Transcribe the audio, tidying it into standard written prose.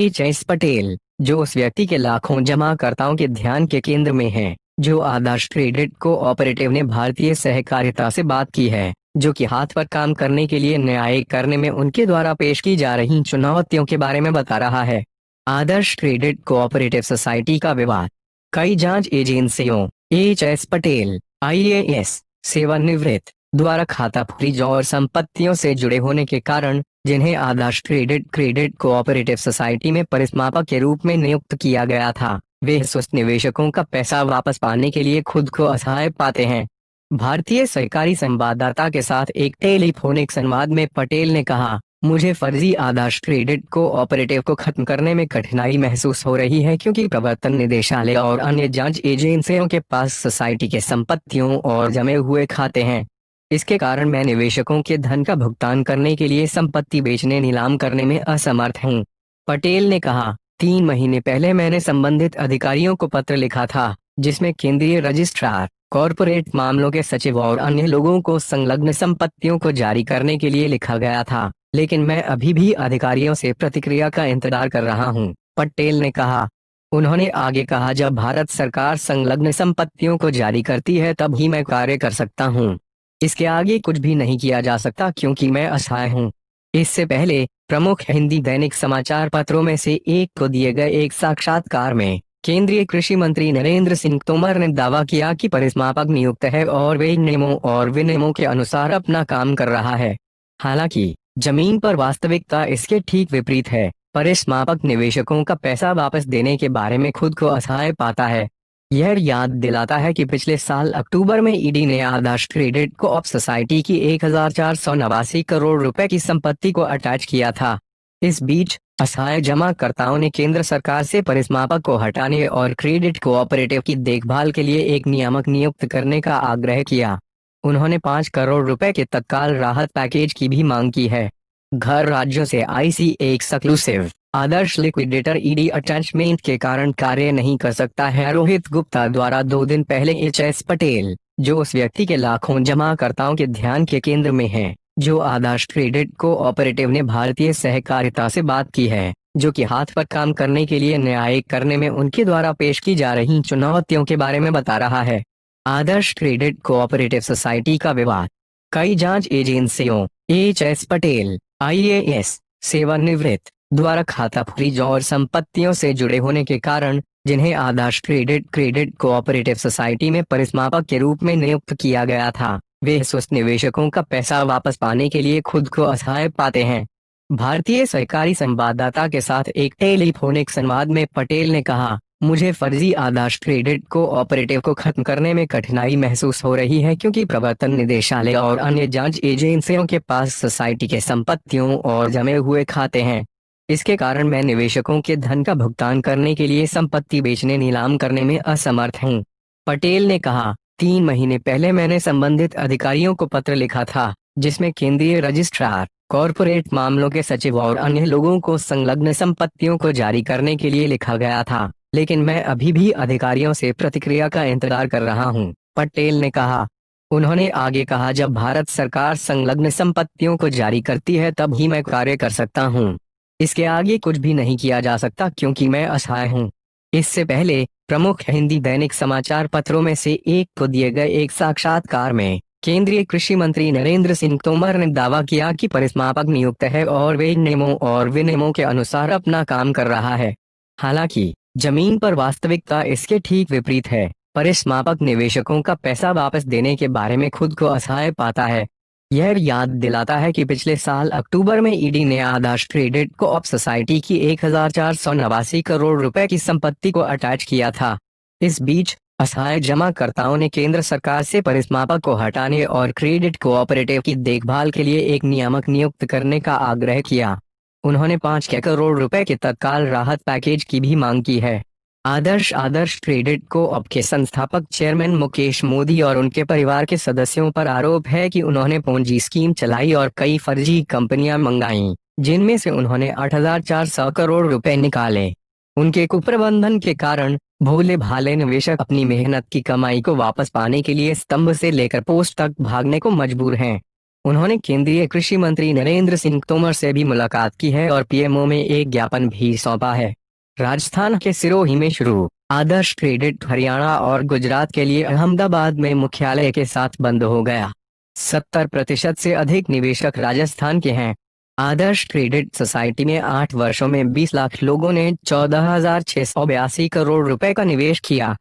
HS. Patel, जो उस व्यक्ति के लाखों जमाकर्ताओं के ध्यान के केंद्र में हैं, जो आदर्श क्रेडिट कोऑपरेटिव ने भारतीय सहकारिता से बात की है, जो कि हाथ पर काम करने के लिए न्याय करने में उनके द्वारा पेश की जा रही चुनौतियों के बारे में बता रहा है। आदर्श क्रेडिट कोऑपरेटिव सोसाइटी का विवाद। कई जांच एजेंसियों एच.एस. पटेल, आईएएस, सेवानिवृत्त, द्वारा खाता फ्रीज और संपत्तियों से जुड़े होने के कारण, जिन्हें आदर्श क्रेडिट कोऑपरेटिव सोसाइटी में परिसमापक के रूप में नियुक्त किया गया था, वे सुस्त निवेशकों का पैसा वापस पाने के लिए खुद को असहाय पाते हैं। भारतीय सरकारी संवाददाता के साथ एक टेलीफोनिक संवाद में पटेल ने कहा, मुझे फर्जी आदर्श क्रेडिट कोऑपरेटिव को खत्म करने में कठिनाई महसूस हो रही है क्योंकि प्रवर्तन निदेशालय और अन्य जांच एजेंसियों के पास सोसाइटी के संपत्तियों और जमे हुए खाते हैं। इसके कारण मैं निवेशकों के धन का भुगतान करने के लिए संपत्ति बेचने नीलाम करने में असमर्थ हूं। पटेल ने कहा, 3 महीने पहले मैंने संबंधित अधिकारियों को पत्र लिखा था, जिसमें केंद्रीय रजिस्ट्रार, कॉरपोरेट मामलों के सचिव और अन्य लोगों को संलग्न संपत्तियों को जारी करने के लिए लिखा गया था, लेकिन मैं अभी भी अधिकारियों से प्रतिक्रिया का इंतजार कर रहा हूं, पटेल ने कहा। उन्होंने आगे कहा, जब भारत सरकार संलग्न संपत्तियों को जारी करती है तब ही मैं कार्य कर सकता हूं। इसके आगे कुछ भी नहीं किया जा सकता क्योंकि मैं असहाय हूं। इससे पहले प्रमुख हिंदी दैनिक समाचार पत्रों में से एक को दिए गए एक साक्षात्कार में केंद्रीय कृषि मंत्री नरेंद्र सिंह तोमर ने दावा किया कि परिसमापक नियुक्त है और वे नियमों और विनियमों के अनुसार अपना काम कर रहा है। हालांकि जमीन पर वास्तविकता इसके ठीक विपरीत है। परिसमापक निवेशकों का पैसा वापस देने के बारे में खुद को असहाय पाता है। यह याद दिलाता है कि पिछले साल अक्टूबर में ईडी ने आदर्श क्रेडिट कोऑप सोसाइटी की 1489 करोड़ रुपए की संपत्ति को अटैच किया था। इस बीच असहाय जमाकर्ताओं ने केंद्र सरकार से परिसमापक को हटाने और क्रेडिट कोऑपरेटिव की देखभाल के लिए एक नियामक नियुक्त करने का आग्रह किया। उन्होंने 5 करोड़ रुपए के तत्काल राहत पैकेज की भी मांग की है। घर राज्यों से आईसी एक्सक्लूसिव आदर्श लिक्विडेटर ईडी अटैचमेंट के कारण कार्य नहीं कर सकता है। रोहित गुप्ता द्वारा 2 दिन पहले एच.एस. पटेल, जो उस व्यक्ति के लाखों जमाकर्ताओं के ध्यान के केंद्र में हैं, जो आदर्श क्रेडिट कोऑपरेटिव ने भारतीय सहकारिता से बात की है, जो कि हाथ पर काम करने के लिए न्याय करने में उनके द्वारा पेश की जा रही चुनौतियों के बारे में बता रहा है। आदर्श क्रेडिट कोऑपरेटिव सोसाइटी का विवाद। कई जांच एजेंसियों एच.एस. पटेल, आईएएस, सेवानिवृत्त, द्वारा खाता फ्रीज और संपत्तियों से जुड़े होने के कारण, जिन्हें आदर्श क्रेडिट कोऑपरेटिव सोसाइटी में परिसमापक के रूप में नियुक्त किया गया था, वे सुस्त निवेशकों का पैसा वापस पाने के लिए खुद को असहाय पाते हैं। भारतीय सरकारी संवाददाता के साथ एक टेलीफोनिक संवाद में पटेल ने कहा, मुझे फर्जी आदर्श क्रेडिट कोऑपरेटिव को खत्म करने में कठिनाई महसूस हो रही है क्योंकि प्रवर्तन निदेशालय और अन्य जांच एजेंसियों के पास सोसाइटी के संपत्तियों और जमे हुए खाते हैं। इसके कारण मैं निवेशकों के धन का भुगतान करने के लिए संपत्ति बेचने नीलाम करने में असमर्थ हूं। पटेल ने कहा, 3 महीने पहले मैंने संबंधित अधिकारियों को पत्र लिखा था, जिसमें केंद्रीय रजिस्ट्रार, कॉरपोरेट मामलों के सचिव और अन्य लोगों को संलग्न संपत्तियों को जारी करने के लिए लिखा गया था, लेकिन मैं अभी भी अधिकारियों से प्रतिक्रिया का इंतजार कर रहा हूं, पटेल ने कहा। उन्होंने आगे कहा, जब भारत सरकार संलग्न संपत्तियों को जारी करती है तब ही मैं कार्य कर सकता हूं। इसके आगे कुछ भी नहीं किया जा सकता क्योंकि मैं असहाय हूं। इससे पहले प्रमुख हिंदी दैनिक समाचार पत्रों में से एक को दिए गए एक साक्षात्कार में केंद्रीय कृषि मंत्री नरेंद्र सिंह तोमर ने दावा किया कि परिसमापक नियुक्त है और वे नियमों और विनियमों के अनुसार अपना काम कर रहा है। हालांकि जमीन पर वास्तविकता इसके ठीक विपरीत है। परिसमापक निवेशकों का पैसा वापस देने के बारे में खुद को असहाय पाता है। यह याद दिलाता है कि पिछले साल अक्टूबर में ईडी ने आदर्श क्रेडिट कोऑप सोसाइटी की 1489 करोड़ रुपए की संपत्ति को अटैच किया था। इस बीच असहाय जमाकर्ताओं ने केंद्र सरकार से परिसमापक को हटाने और क्रेडिट कोऑपरेटिव की देखभाल के लिए एक नियामक नियुक्त करने का आग्रह किया। उन्होंने 5 करोड़ रुपए के तत्काल राहत पैकेज की भी मांग की है। आदर्श क्रेडिट कोऑप के संस्थापक चेयरमैन मुकेश मोदी और उनके परिवार के सदस्यों पर आरोप है कि उन्होंने पोंजी स्कीम चलाई और कई फर्जी कंपनियां मंगाईं, जिनमें से उन्होंने 8,400 करोड़ रुपए निकाले। उनके कुप्रबंधन के कारण भोले भाले निवेशक अपनी मेहनत की कमाई को वापस पाने के लिए स्तंभ से लेकर पोस्ट तक भागने को मजबूर हैं। उन्होंने केंद्रीय कृषि मंत्री नरेंद्र सिंह तोमर से भी मुलाकात की है और पीएमओ में एक ज्ञापन भी सौंपा है। राजस्थान के सिरोही में शुरू आदर्श क्रेडिट हरियाणा और गुजरात के लिए अहमदाबाद में मुख्यालय के साथ बंद हो गया। 70% से अधिक निवेशक राजस्थान के हैं। आदर्श क्रेडिट सोसाइटी में 8 वर्षों में 20 लाख लोगों ने 14,682 करोड़ रुपए का निवेश किया।